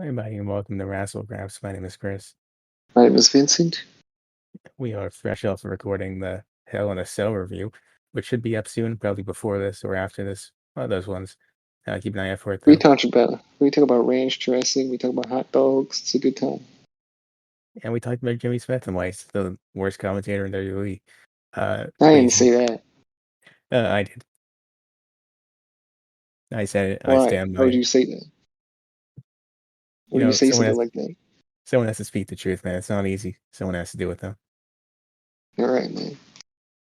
Hi, everybody, and welcome to Wrassle Graps. My name is Chris. My name is Vincent. We are fresh off recording the Hell in a Cell review, which should be up soon, probably before this or after this. One of those ones. Keep an eye out for it, We though. talk about we talk about ranch dressing. We talk about hot dogs. It's a good time. And we talked about Jimmy Smith and why he's the worst commentator in WWE. I didn't Please, say that. I did. I said it. I Why? stand How by would it. you say that? You Would you know, say something like that? someone has to speak the truth, man. It's not easy. Someone has to do it, though. All right, man.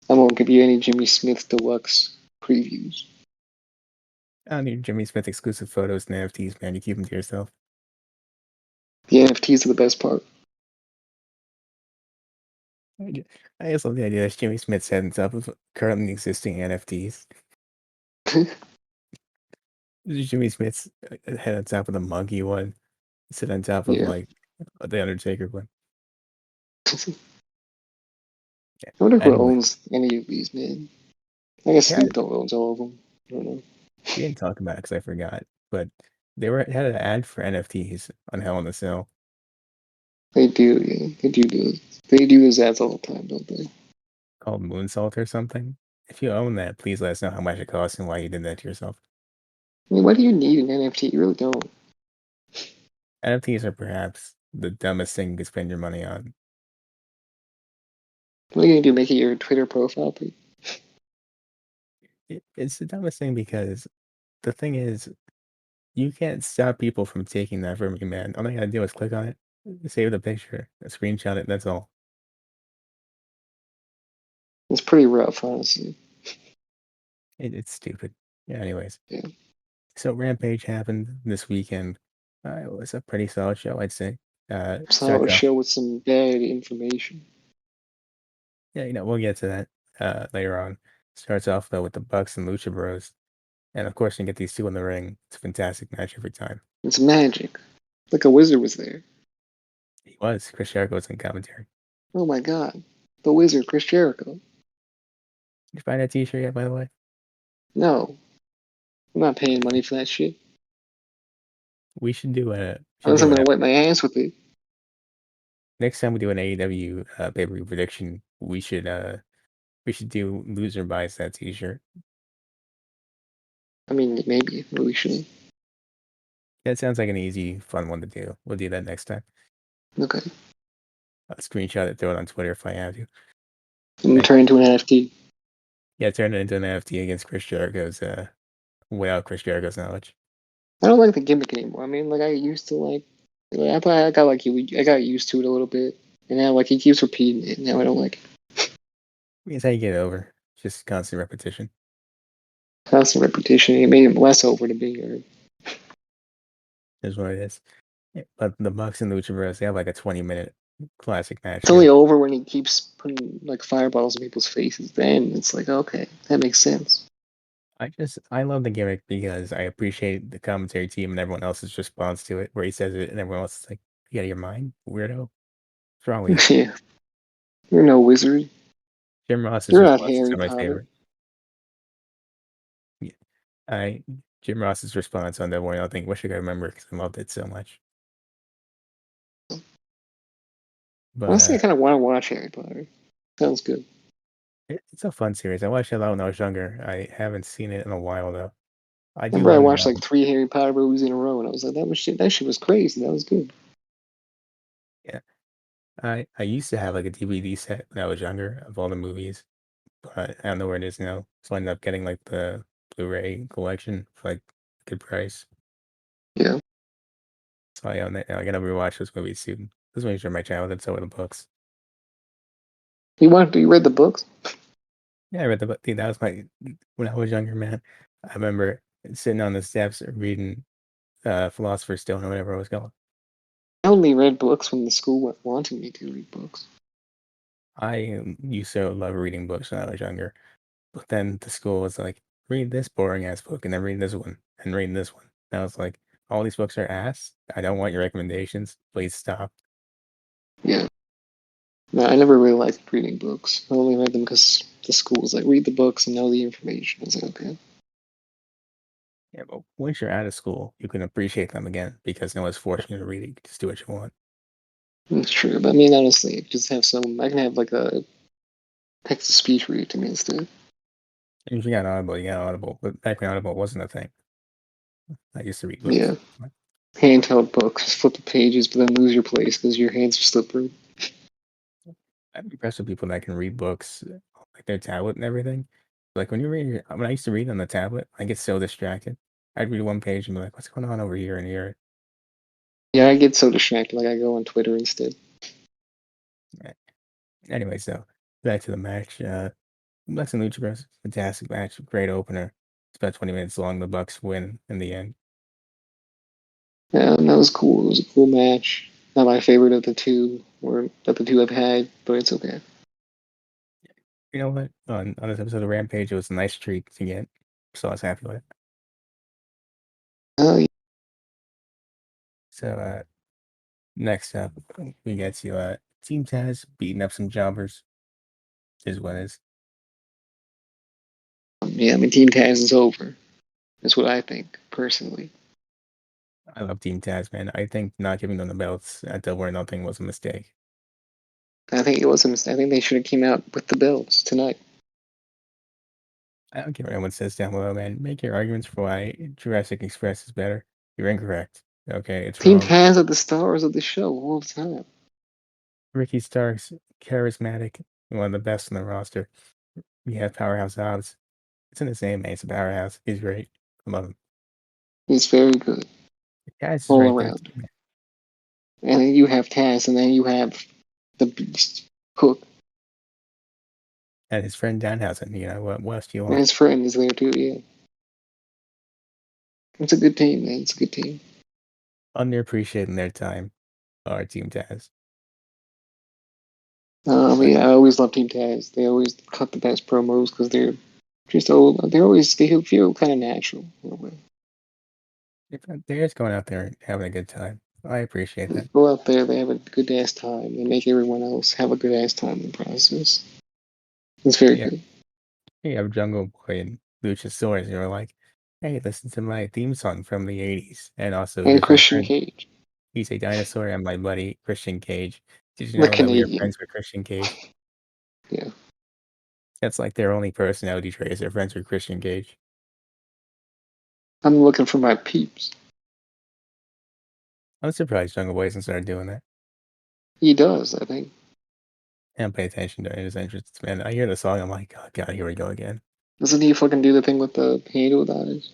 I won't give you any Jimmy Smith Deluxe previews. I don't need Jimmy Smith exclusive photos and NFTs, man. You keep them to yourself. The NFTs are the best part. I just love the idea that Jimmy Smith's head on top of currently existing NFTs. Jimmy Smith's head on top of the monkey one, sit on top of Yeah. like the Undertaker one. I wonder who Anyway, owns any of these, man. I guess yeah, Snoop Dogg owns all of them. I don't know. we didn't talk about it because I forgot, but they had an ad for NFTs on Hell in a Cell They do, yeah. They do those ads all the time, don't they? called Moonsault or something. If you own that, please let us know how much it costs and why you did that to yourself. I mean, why do you need an NFT? You really don't. NFTs are perhaps the dumbest thing you could spend your money on. What are you gonna do? Make it your Twitter profile pic? It's the dumbest thing because the thing is, you can't stop people from taking that from you, man. All they gotta do is click on it, save the picture, screenshot it, that's all. It's pretty rough, honestly. It's stupid. Yeah, anyways. Yeah. So Rampage happened this weekend. It was a pretty solid show, I'd say. Saw Starts a off, show with some bad information. yeah, we'll get to that later on. Starts off though with the Bucks and Lucha Bros, and of course you get these two in the ring. It's a fantastic match every time. It's magic. Like a wizard was there. He was Chris Jericho was in commentary. Oh my god. The wizard, Chris Jericho. Did you find that T-shirt yet, by the way? No. I'm not paying money for that shit. We should do a Unless I'm gonna wipe my ass with it. next time we do an AEW pay-per-view prediction. We should do loser buys that T-shirt. I mean, maybe we should. That sounds like an easy, fun one to do. We'll do that next time. Okay. I'll screenshot it, throw it on Twitter if I have to. I'm gonna turn into an NFT. Yeah, turn it into an NFT against Chris Jericho's, without Chris Jericho's knowledge. I don't like the gimmick anymore. I mean, like I used to like. I thought I got like I got used to it a little bit, and now like he keeps repeating it. Now I don't like it. It's how you get it over. Just constant repetition. Constant repetition. It made him less over to me. Or Is what it is. Yeah, but the Bucks and Lucha Bros, they have like a 20-minute classic match it's only here. over when he keeps putting like fireballs in people's faces. Then it's like, okay, that makes sense. I love the gimmick because I appreciate the commentary team and everyone else's response to it, where he says it and everyone else is like, "You out of your mind, weirdo? What's wrong with you?" Yeah, you're no wizard. Jim Ross's You're not responses Harry are my Potter. favorite. Yeah. I Jim Ross's response on that one, I think, wish I could remember because I loved it so much. But Honestly, I kind of want to watch Harry Potter. Sounds good. it's a fun series. I watched it a lot when I was younger. I haven't seen it in a while though. I do Remember, I want watched to. like 3 Harry Potter movies in a row, and I was like, that shit was crazy. That was good. Yeah, I used to have like a DVD set when I was younger of all the movies, but I don't know where it is now. So I ended up getting like the Blu-ray collection for like a good price. Yeah. So I own that now. I gotta rewatch those movies soon. Those movies are my childhood. So are the books. You read the books? Yeah, I read the book. Dude, that was my when I was younger, man. I remember sitting on the steps reading Philosopher's Stone or whatever it was called. I only read books when the school wanted me to read books. I used to love reading books when I was younger, but then the school was like, read this boring ass book and then read this one and read this one. And I was like, all these books are ass. I don't want your recommendations. Please stop. Yeah. No, I never really liked reading books. I only read them because the school was like, read the books and know the information. I was like, okay. Yeah, but once you're out of school, you can appreciate them again because no one's forcing you to read it. You can just do what you want. It's true, but I mean, honestly, just have some. I can have like a text to speech read to me instead. And if you got Audible, you got Audible. But back when Audible wasn't a thing, I used to read books. Yeah, handheld books, just flip the pages, but then lose your place because your hands are slippery. I'm impressed with people that can read books, like their tablet and everything. Like when I used to read on the tablet, I get so distracted. I'd read one page and be like, "What's going on over here?" And here, Yeah, I get so distracted. Like I go on Twitter instead. anyway, so back to the match. Lex and Lucha Bros, fantastic match, great opener. It's about 20 minutes long. The Bucks win in the end. Yeah, and that was cool. It was a cool match. Not my favorite of the two, or of the two I've had, but it's okay. You know what? On this episode of Rampage, it was a nice treat to get, so I was happy with it. Oh, So next up, we get to Team Taz beating up some jobbers. Is what it is. yeah. I mean, Team Taz is over. That's what I think personally. I love Team Taz, man. I think not giving them the belts at Double or Nothing was a mistake. I think it was a mistake. I think they should have came out with the belts tonight. I don't care what anyone says down below, man. Make your arguments for why Jurassic Express is better. You're incorrect. Okay, it's Team wrong. Taz are the stars of the show all the time. Ricky Starks, charismatic, one of the best in the roster. We have Powerhouse Hobbs. It's in the same man. It's a powerhouse. He's great. I love him. He's very good Taz is all right there around. too, man. And then you have Taz, and then you have the Beast, Hook, And his friend Danhausen. What else do you and want? his friend is there too. Yeah, it's a good team, man. It's a good team. Underappreciating their time, our Team Taz. But Yeah, I always love Team Taz. They always cut the best promos because they're just old. They feel kind of natural in a way. they're just going out there and having a good time. I appreciate They that. go out there, they have a good ass time. They make everyone else have a good ass time in the process. It's very Yeah, good. you have Jungle Boy and Luchasaurus. You're like, hey, listen to my theme song from the '80s. And also, And here's my Christian friend. Cage, He's a dinosaur. And my buddy Christian Cage. Did you the know that we are Canadian. friends with Christian Cage? Yeah, That's like their only personality trait is they're friends with Christian Cage. I'm looking for my peeps. I'm surprised Jungle Boy hasn't started doing that. He does, I think. I don't pay attention to his interests, man. I hear the song, I'm like, oh god, here we go again. Doesn't he fucking do the thing with the handle eyes?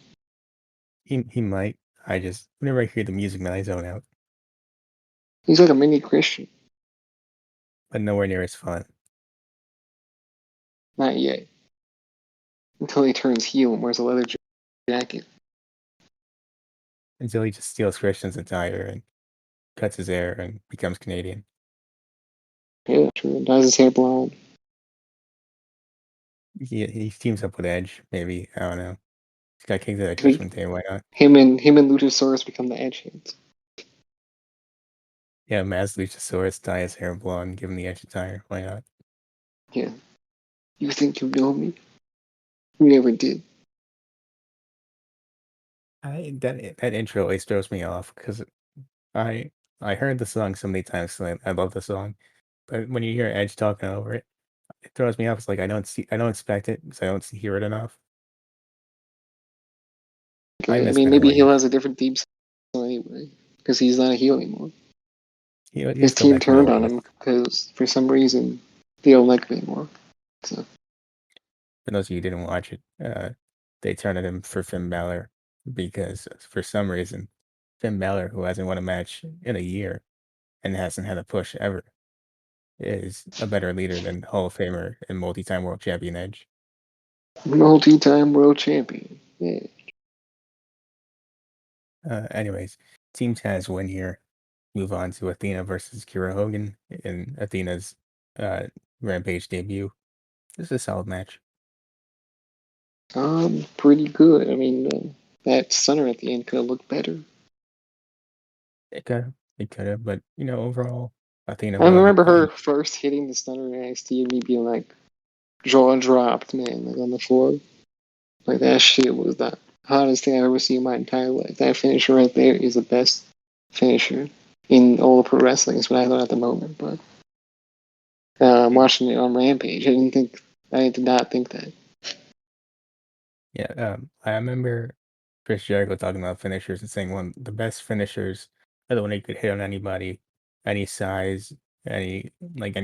He might. I just whenever I hear the music, man, I zone out. He's like a mini Christian. But nowhere near as fun Not yet. Until he turns heel and wears a leather jacket. until he just steals Christian's attire and cuts his hair and becomes Canadian. Yeah, true. Dyes his hair blonde. He teams up with Edge, maybe. I don't know. He's got kicked out of He, Judgment Day. Why not? him and Luchasaurus become the Edge Heads. Yeah, Maz Luchasaurus dye his hair blonde, give him the Edge attire. Why not? Yeah. You think you know me? You never did. That intro always throws me off because I I heard the song so many times. So I love the song, but when you hear Edge talking over it, it throws me off. It's like I don't expect it because I don't hear it enough. I Okay. I miss mean, maybe Benoit. heel has a different theme song anyway. Because he's not a heel anymore. He'll His still team make turned Benoit on with. him because for some reason they don't like him anymore. So For those of you who didn't watch it, they turned on him for Finn Balor because for some reason, Finn Balor, who hasn't won a match in a year and hasn't had a push ever, is a better leader than Hall of Famer and multi-time world champion Edge. multi-time world champion. Yeah. Anyways, Team Taz win here. Move on to Athena versus Kira Hogan in Athena's uh, Rampage debut. This is a solid match. Pretty good. I mean, that stunner at the end could have looked better. It could have, but overall, Athena I won. remember her first hitting the stunner in NXT and me being like, jaw dropped, man, like on the floor. Like that shit was that. hottest thing I've ever seen in my entire life. That finisher right there is the best finisher in all of pro wrestling. Is what I thought at the moment. But I'm Mm. watching it on Rampage. I did not think that. Yeah, I remember Chris Jericho talking about finishers and saying one the best finishers are the one you could hit on anybody, any size, any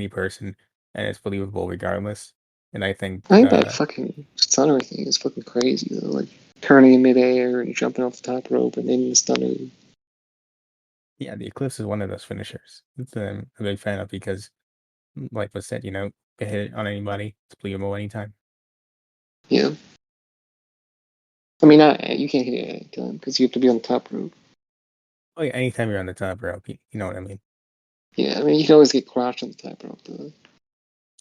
person, and it's believable regardless. And I think I think that fucking stunner thing is fucking crazy though. Like turning in midair and jumping off the top rope and then the stunner. yeah, the Eclipse is one of those finishers. It's a big fan of because, like was said, can hit it on anybody. It's believable anytime. Yeah. I mean, you can't hit it at any time because you have to be on the top rope. Oh yeah, anytime you're on the top rope, you know what I mean. Yeah, I mean, you can always get crotched on the top rope though.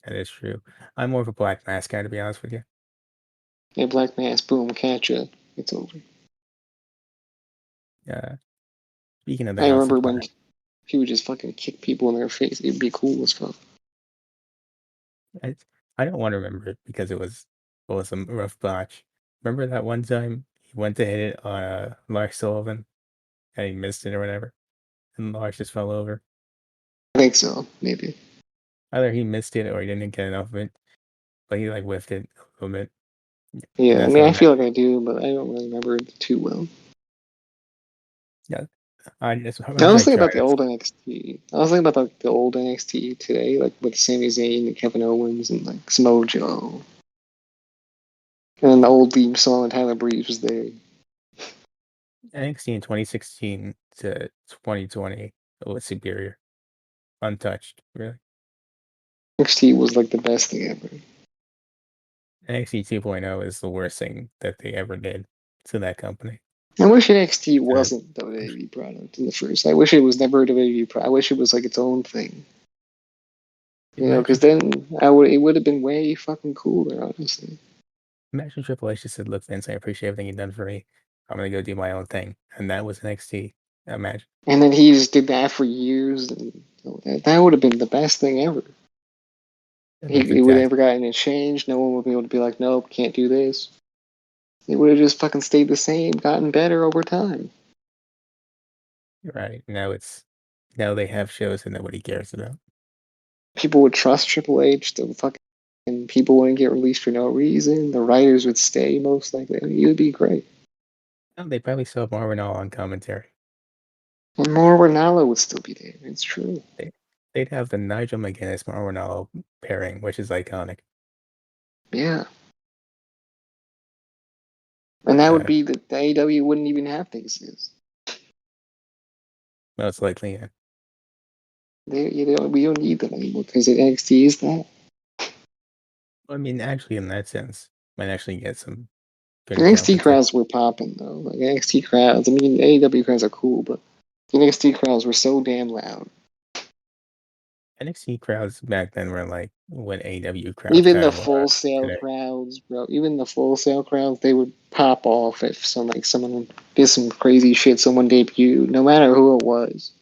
That is true. I'm more of a Black Mass guy, to be honest with you. Yeah, Black Mass, boom, catch ya. It's over. Uh, Speaking of the I House of remember when Black, he would just fucking kick people in their face. It'd be cool as fuck. I, I don't want to remember it because it was some rough botch. Remember that one time he went to hit it on Lars Sullivan and he missed it or whatever, and Lars just fell over. I think so, maybe. Either he missed it or he didn't get enough of it, but he like whiffed it a little bit. And Yeah, I that's mean, how I the match. feel like I do, but I don't really remember it too well. Yeah, I I wish was I thinking tried about the it. old NXT. I was thinking about the old NXT today, like with Sami Zayn and Kevin Owens and like Samoa Joe. And then the old theme song and Tyler Breeze was there. NXT in 2016 to 2020 was superior, untouched, really. NXT was like the best thing ever. NXT 2.0 is the worst thing that they ever did to that company. I wish NXT Uh, wasn't WWE product in the first. I wish it was never a WWE product. I wish it was like its own thing. Because Imagine, then it would have been way fucking cooler, honestly. imagine Triple H just said, "Look, Vince, I appreciate everything you've done for me. I'm gonna go do my own thing," and that was NXT. Imagine, And then he just did that for years, and that would have been the best thing ever. that'd been It would have fantastic. never gotten a change. No one would be able to be like, nope, can't do this. It would have just fucking stayed the same, gotten better over time. You're right. Now they have shows that nobody cares about. People would trust Triple H. The fucking people wouldn't get released for no reason. The writers would stay most likely. I mean, it would be great. Oh, they probably still have Marvin all on commentary. And more Ronaldo would still be there. It's true. They, they'd have the Nigel McGuinness Marvin all pairing, which is iconic. Yeah. And that would Uh, be the AEW wouldn't even have things. Most likely, yeah. We don't need them anymore because NXT is that. I mean, actually, in that sense, might actually get some good NXT competition. crowds were popping though. Like NXT crowds. I mean, AEW crowds are cool, but the NXT crowds were so damn loud. NXT crowds back then were like when AEW crowds Even kind the of full are sale today. crowds, bro. Even the full sale crowds, they would pop off if someone did some crazy shit. Someone debuted, no matter who it was.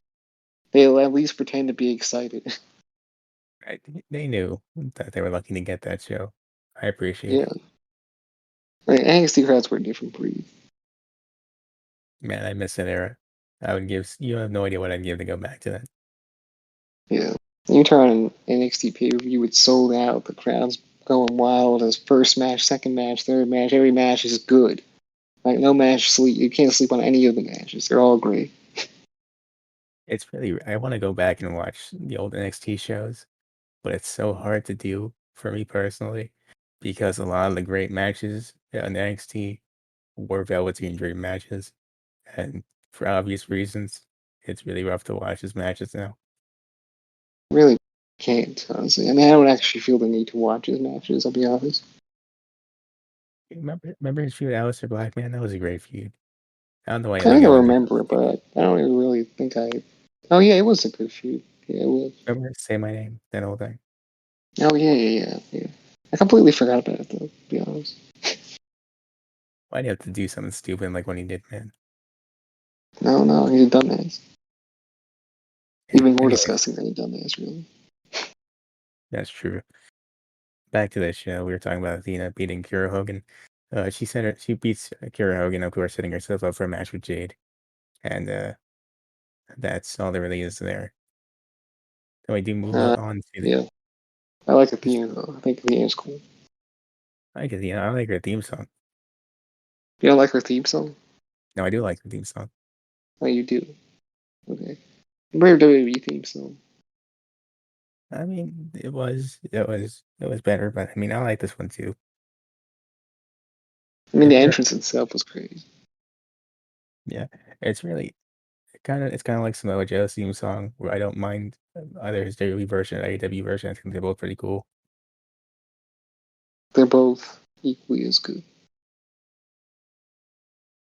They'll at least pretend to be excited. Right? They knew that they were lucky to get that show. I appreciate Yeah, it. like, NXT crowds were a different breed. Man, I miss that era. You have no idea what I'd give to go back to that. Yeah, you turn on NXT pay per view, it's sold out. The crowd's going wild. As first match, second match, third match, every match is good. Like no match sleep. You can't sleep on any of the matches. They're all great. I want to go back and watch the old NXT shows, but it's so hard to do for me personally because a lot of the great matches on NXT were Velveteen Dream matches. And for obvious reasons, it's really rough to watch his matches now. Really can't honestly. I mean, I don't actually feel the need to watch his matches. I'll be honest. Remember his feud with Aleister Black, man? That was a great feud. I don't know why he let Kind go of injured. remember it, but I don't even really think I. Oh yeah, it was a good feud. Yeah, it was. Remember Say My Name, that whole thing. Oh yeah. I completely forgot about it though. To be honest. Why'd he have to do something stupid like when he did, man? No, he's a dumbass. Even more Anyways, disgusting than a dumbass, really. that's true. Back to this show. We were talking about Athena beating Kira Hogan. She beats Kira Hogan, of course, setting herself up for a match with Jade, and that's all there really is there. Then we do move Uh, on to the. yeah, I like the theme though. I think the theme is cool. I like her theme song. You don't like her theme song? No, I do like the theme song. Oh, you do. Okay. Weird WWE theme song. I mean, it was better, but I mean, I like this one too. I mean, the There, entrance itself was crazy. yeah, it's really it's kind of like Samoa Joe's theme song, where I don't mind either his WWE version or AEW version. I think they're both pretty cool. They're both equally as good.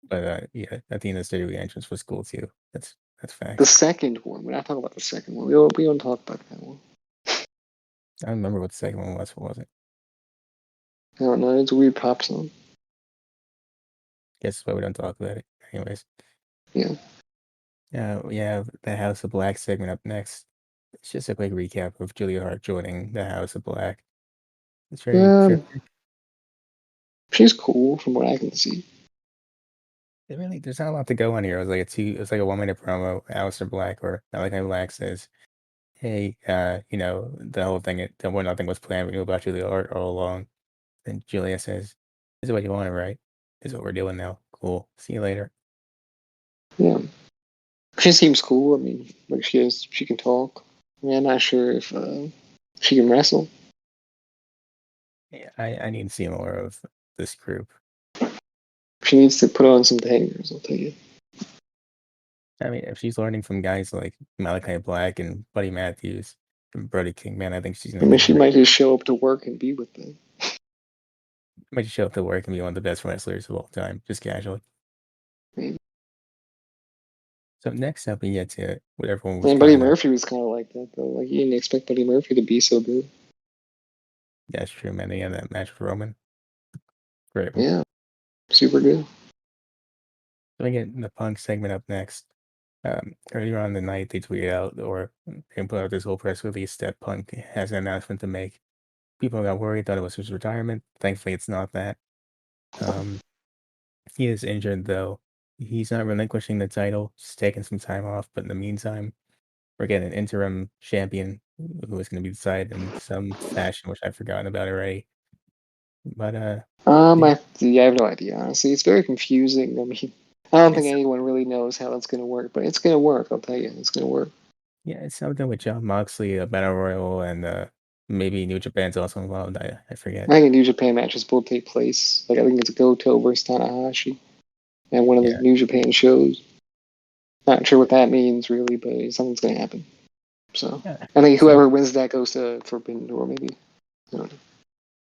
But yeah, I think the WWE entrance was cool too. That's The facts. second one, when I talk about the second one, we don't talk about that one. I don't remember what the second one was. What was it? I don't know. It's a weird pop song. Guess why we don't talk about it. Anyways, Yeah. yeah, we have the House of Black segment up next. It's just a quick recap of Julia Hart joining the House of Black. It's very Um, cryptic. she's cool from what I can see. There's not a lot to go on here. It was like a 1 minute promo. Aleister Black or Malachi Black says, "Hey, the whole thing, nothing was planned. We knew about Julia Hart all along." Then Julia says, "This is what you wanted, right? This is what we're doing now. Cool. See you later." Yeah. She seems cool. I mean, like she can talk. I mean, I'm not sure if she can wrestle. Yeah, I need to see more of this group. She needs to put on some bangers, I'll tell you. I mean, if she's learning from guys like Malachi Black and Buddy Matthews and Brody King, man, I think she's I gonna mean, be she great. might just show up to work and be with them. Might show up to work and be one of the best wrestlers of all time, just casually. Maybe. So next up, we get to what everyone was And Buddy counting on. Murphy was kind of like that, though. Like, you didn't expect Buddy Murphy to be so good. That's true, man. They had that match with Roman. Great one. Yeah, super good. So we get the Punk segment up next. Earlier on in the night, they tweeted out or they put out this whole press release that Punk has an announcement to make. People got worried, thought it was his retirement. Thankfully, it's not that. Um, he is injured, though. He's not relinquishing the title, just taking some time off. But in the meantime, we're getting an interim champion who is going to be decided in some fashion, which I've forgotten about already. But yeah, I have no idea, honestly. It's very confusing. I mean, I don't think it's anyone really knows how it's going to work, but it's going to work, I'll tell you. It's going to work. it's something with John Moxley, a battle royal, and maybe New Japan's also involved. I forget. I think New Japan matches will take place. Like, I think it's Goto versus Tanahashi at one of the Yeah, New Japan shows. Not sure what that means, really, but something's going to happen. So, yeah. I think So whoever wins that goes to Forbidden Door, maybe. I don't know.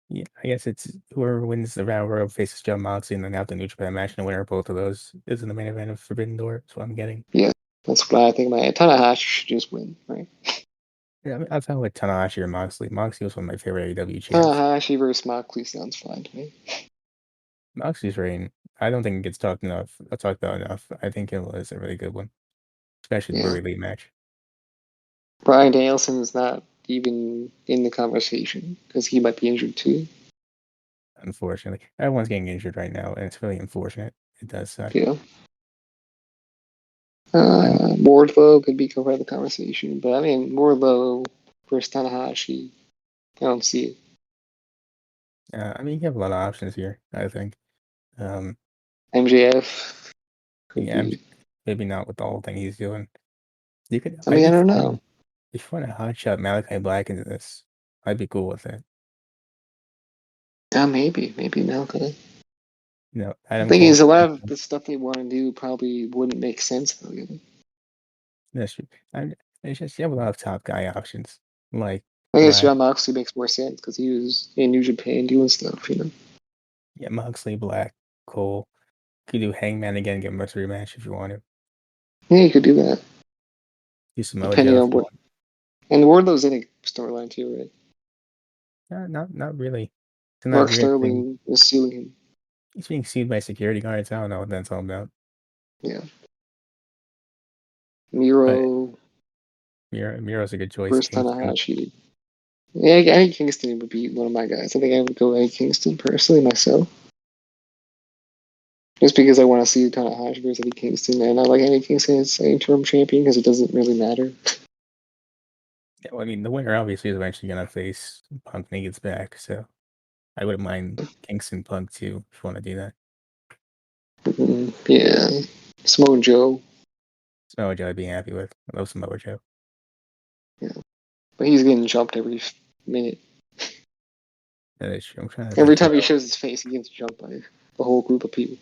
yeah, I guess it's whoever wins the battle royal faces John Moxley, and then have the New Japan match, and the winner of both of those is in the main event of Forbidden Door. That's what I'm getting. Yeah, that's what I think. Tanahashi should just win, right? Yeah, I mean, I'll tell with Tanahashi or Moxley. Moxley was one of my favorite AEW champs. Tanahashi versus Moxley sounds fine to me. Moxley's reign, I don't think it gets talked about enough. I think it was a really good one, especially the Yeah. Brodie Lee match. Brian Danielson is not even in the conversation because he might be injured too. Unfortunately, everyone's getting injured right now, and it's really unfortunate. It does suck. Yeah. I mean, Wardlow could be part of the conversation, but I mean, Wardlow versus Tanahashi, I don't see it. you have a lot of options here. I think. Um, MJF could yeah, be. maybe not with the whole thing he's doing. You could. I I'd mean, I be don't fine know. if you want to hotshot Malachi Black into this. I'd be cool with it. Yeah, maybe Malcolm. The Adam thing Cole. is, a lot of the stuff they want to do probably wouldn't make sense though. You know? That's true. I'm, it's just you have a lot of top guy options like I guess Black. John Moxley makes more sense because he was in New Japan doing stuff. You know? Yeah, Moxley, Black, Cole. You could do Hangman again, get him a rematch if you want to. Yeah, you could do that Do Samoa depending Joe if on you what. want. And Wardlow's in a storyline too, right? Not really. It's that Mark weird thing. Sterling is suing him. He's being sued by security guards. I don't know what that's all about. Yeah, But Miro Miro's a good choice. versus Kingston. Tanahashi. Yeah, I think Kingston would be one of my guys. I think I would go Eddie Kingston personally myself. Just because I want to see Tanahashi versus Eddie Kingston, and I like Eddie Kingston as interim champion because it doesn't really matter. Yeah, well, I mean, the winner obviously is eventually gonna face Punk when he gets back, so I wouldn't mind Kingston Punk too if you want to do that. Yeah, Samoa Joe. Samoa Joe I'd be happy with. I love Samoa Joe. Yeah, but he's getting jumped every minute. That is true. I'm trying to Every think who time he else shows his face, he gets jumped by a whole group of people.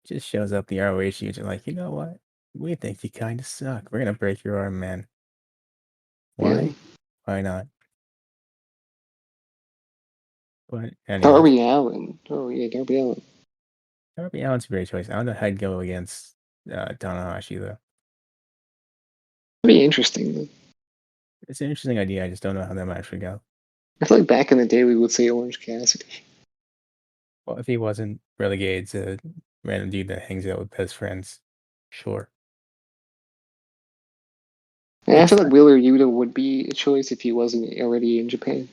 just shows up the ROH user like, you know what? We think you kind of suck. We're gonna break your arm, man. Yeah, Why? Why not? But anyways, Darby Allin. Oh yeah, Darby Allin. Darby Allin's a great choice. I don't know how I'd go against Tanahashi though. Pretty interesting though. It's an interesting idea. I just don't know how that match would go. I feel like back in the day we would say Orange Cassidy. Well, if he wasn't relegated to random dude that hangs out with best friends, sure. And I It's feel like Wheeler Yuta would be a choice if he wasn't already in Japan.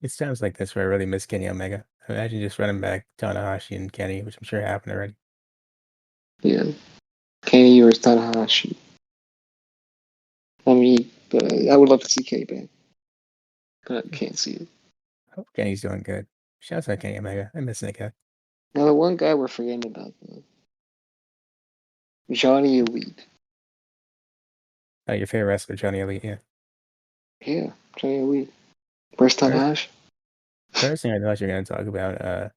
It's times like this where I really miss Kenny Omega. Imagine just running back Tanahashi and Kenny, which I'm sure happened already. Yeah, Kenny or Tanahashi. I mean, but I would love to see Kenny back, but I can't see it. I hope Kenny's doing good. Shouts out Kenny Omega. I miss that guy. Now the one guy we're forgetting about though, Johnny Elite. Oh, your favorite wrestler, Johnny Elite, yeah. Yeah, Johnny Elite. Where's First, Tanahashi? first thing I thought you were going to talk about,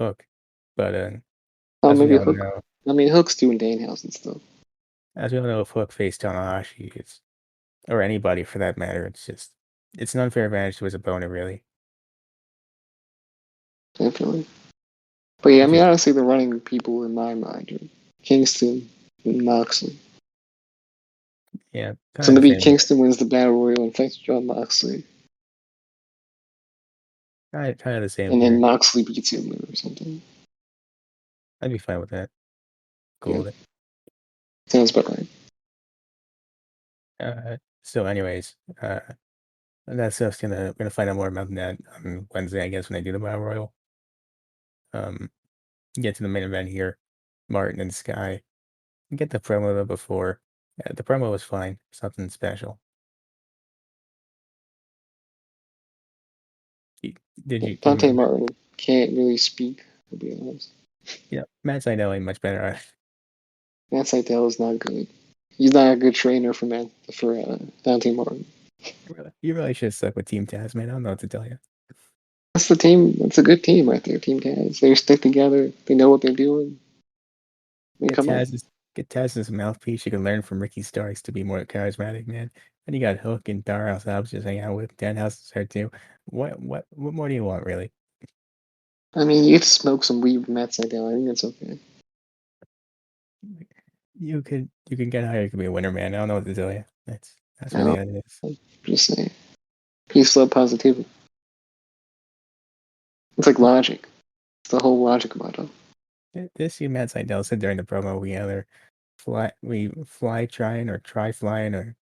Hook. But Oh, as we maybe all Hook. know, I mean, Hook's doing Danhausen stuff. if Hook faced Tanahashi, or anybody for that matter, it's an unfair advantage to his opponent, really. Definitely. But yeah, I mean, Just, honestly, the running people in my mind are Kingston and Moxley. yeah, kind So of the maybe same. Kingston wins the Battle Royal and fights John Moxley, Kind of the same and then here. Moxley beats him or something. I'd be fine with that. Cool Yeah, with it. sounds about right. So anyways, that stuff's we're gonna find out more about that on Wednesday, I guess, when they do the Battle Royal. Um, get to the main event here, Martin and Sky. Get the promo though before. The promo was fine, something special. Did you Dante Martin can't really speak, to be honest. yeah, Matt Sydal ain't much better at it. Matt Sydal is not good. He's not a good trainer for Dante Martin. You really should have stuck with Team Taz, man. I don't know what to tell you. That's the team. That's a good team right there. Team Taz. They stick together. They know what they're doing. I mean, Get come on. Taz get Taz as a mouthpiece. You can learn from Ricky Starks to be more charismatic, man. And you got Hook and Powerhouse Hobbs just hanging out with. Danhausen's there too. What more do you want, really? I mean, you get to smoke some weed with Matt Sydal. I think that's okay. You can get higher. You could be a winner, man. I don't know what to tell you. That's I really don't how it is. know. Just saying. Peace, love, positivity. It's like logic. It's the whole logic motto. This you Matt Sydal said during the promo, we fly trying or try flying or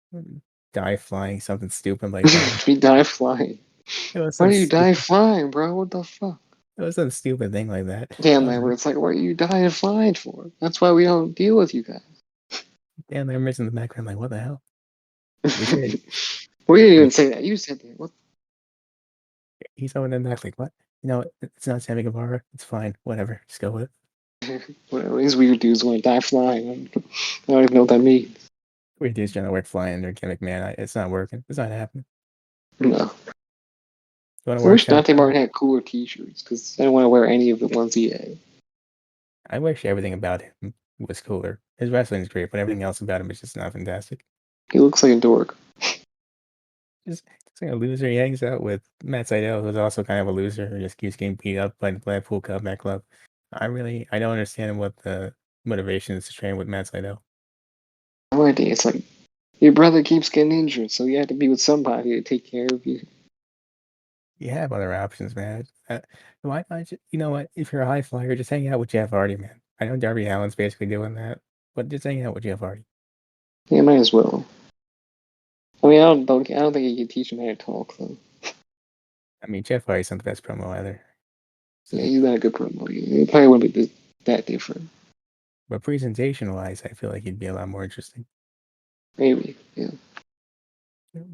die flying, something stupid like that. We die flying. It was Why some do you die stupid flying, bro? What the fuck? it was some stupid thing like that. Damn, man, where it's like, what are you dying flying for? That's why we don't deal with you guys. Damn, they're missing the background. Like, what the hell? We should. We didn't We, even say that. You said that. What? he's over in the back, like, what? It's not Sammy Guevara. It's fine. Whatever. Just go with it. Whatever. These weird dudes want to die flying. I don't even know what that means. Weird dudes trying to work flying their gimmick, man. It's not working. It's not happening. No. You want to I work wish top Dante dollar? Martin had cooler T-shirts because I don't want to wear any of the ones he had. I wish everything about him was cooler. His wrestling is great, but everything else about him is just not fantastic. He looks like a dork. Just like a loser. He hangs out with Matt Sydal, who's also kind of a loser who just keeps getting beat up by the Blackpool Combat Club. I don't understand what the motivation is to train with Matt Sydal. No idea. It's like your brother keeps getting injured, so you have to be with somebody to take care of you. You have other options, man. Why not? You know what? If you're a high flyer, just hang out with Jeff Hardy, man. I know Darby Allin's basically doing that, but just hang out with Jeff Hardy. Yeah, might as well. I mean, I don't think you can teach him how to talk though. I mean, Jeff Hardy's not the best promo either. Yeah, So he's not a good promo. He probably wouldn't be that different. But presentation-wise, I feel like he'd be a lot more interesting. Maybe, yeah.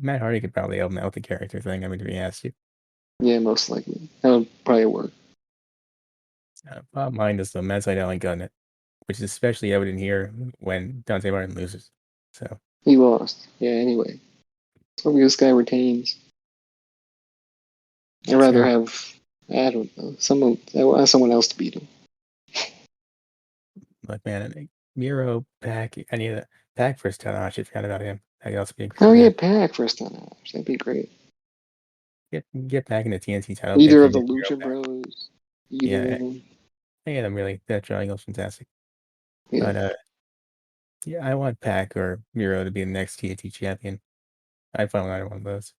Matt Hardy could probably help him out with the character thing. I mean, if he has to. Yeah, most likely. That would probably work. Bottom line is, though, Matt Sydal ain't got it, which is especially evident here when Dante Martin loses. So He lost. Yeah, anyway. Hopefully this guy retains. I'd that's rather fair. have, I don't know, someone else to beat him. Like, man, Miro, Pac, any of that. Pac first title, I should forget about him. That could also be a Oh great yeah, match. Pac first time match. That'd be great. Get back in the TNT title Either picture. of the Get Miro Lucha back. Bros. Either Yeah, of them. yeah, I'm really that triangle's fantastic. Yeah. But yeah, I want Pac or Miro to be the next TNT champion. I'd find either one of those.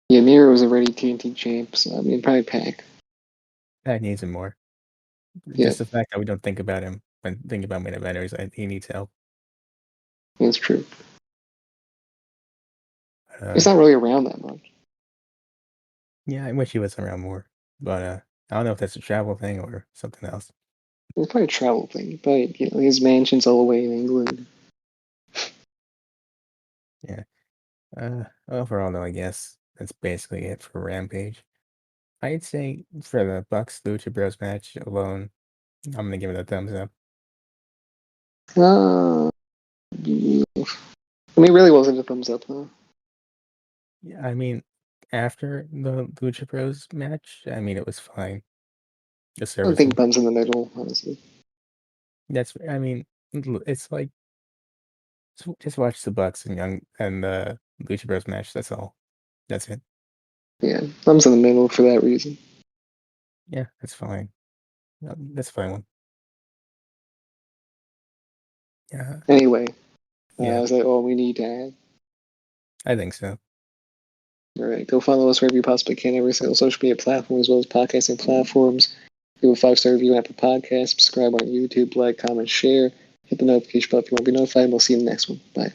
Yeah, Miro was already TNT champ, so I mean probably Pac. Pac needs him more. Yeah, Just the fact that we don't think about him when thinking about main eventers, he needs help. that's true. It's Uh, not really around that much. yeah, I wish he was around more. But I don't know if that's a travel thing or something else. It's probably a travel thing. But his mansion's all the way in England. Yeah. Overall, though, I guess that's basically it for Rampage. I'd say for the Bucks Lucha Bros match alone, I'm gonna give it a thumbs up. Yeah. I mean, it really wasn't a thumbs up, though. Yeah, I mean, after the Lucha Bros match, I mean, it was fine. Just I don't think serviceable. thumbs in the middle, honestly. I mean, it's like just watch the Bucks and the Lucha Bros match. That's all. That's it. Yeah, thumbs in the middle for that reason. Yeah, that's fine. That's a fine one. Yeah, Anyway, yeah, is that all we need to add? I think so. All right, go follow us wherever you possibly can, every single social media platform as well as podcasting platforms. Give a 5-star review on Apple Podcasts, subscribe on YouTube, like, comment, share, hit the notification bell if you want to be notified, and we'll see you in the next one. Bye.